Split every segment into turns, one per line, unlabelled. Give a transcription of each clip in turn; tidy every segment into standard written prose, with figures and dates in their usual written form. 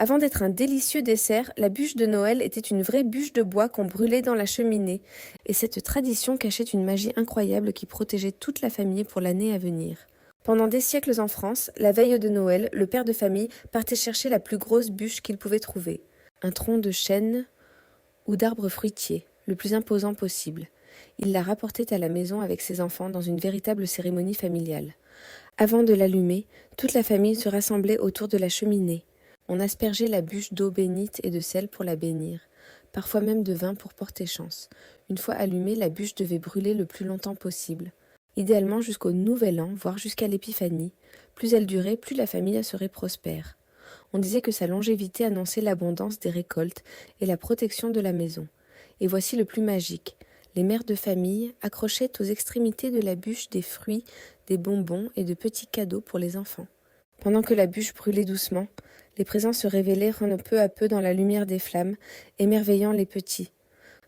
Avant d'être un délicieux dessert, la bûche de Noël était une vraie bûche de bois qu'on brûlait dans la cheminée, et cette tradition cachait une magie incroyable qui protégeait toute la famille pour l'année à venir. Pendant des siècles en France, la veille de Noël, le père de famille partait chercher la plus grosse bûche qu'il pouvait trouver, un tronc de chêne ou d'arbre fruitier, le plus imposant possible. Il la rapportait à la maison avec ses enfants dans une véritable cérémonie familiale. Avant de l'allumer, toute la famille se rassemblait autour de la cheminée. On aspergeait la bûche d'eau bénite et de sel pour la bénir, parfois même de vin pour porter chance. Une fois allumée, la bûche devait brûler le plus longtemps possible, idéalement jusqu'au Nouvel An, voire jusqu'à l'Épiphanie. Plus elle durait, plus la famille serait prospère. On disait que sa longévité annonçait l'abondance des récoltes et la protection de la maison. Et voici le plus magique. Les mères de famille accrochaient aux extrémités de la bûche des fruits, des bonbons et de petits cadeaux pour les enfants. Pendant que la bûche brûlait doucement, les présents se révélèrent peu à peu dans la lumière des flammes, émerveillant les petits.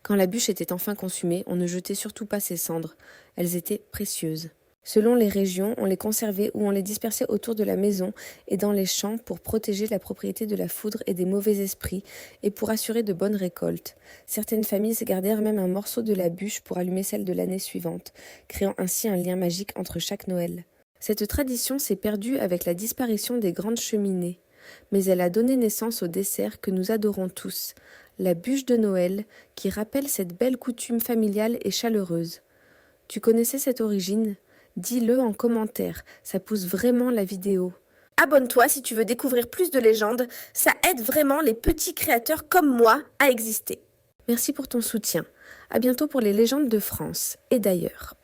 Quand la bûche était enfin consumée, on ne jetait surtout pas ses cendres. Elles étaient précieuses. Selon les régions, on les conservait ou on les dispersait autour de la maison et dans les champs pour protéger la propriété de la foudre et des mauvais esprits et pour assurer de bonnes récoltes. Certaines familles se gardèrent même un morceau de la bûche pour allumer celle de l'année suivante, créant ainsi un lien magique entre chaque Noël. Cette tradition s'est perdue avec la disparition des grandes cheminées, mais elle a donné naissance au dessert que nous adorons tous, la bûche de Noël, qui rappelle cette belle coutume familiale et chaleureuse. Tu connaissais cette origine ? Dis-le en commentaire, ça pousse vraiment la vidéo. Abonne-toi si tu veux découvrir plus de légendes, ça aide vraiment les petits créateurs comme moi à exister. Merci pour ton soutien. À bientôt pour les légendes de France et d'ailleurs.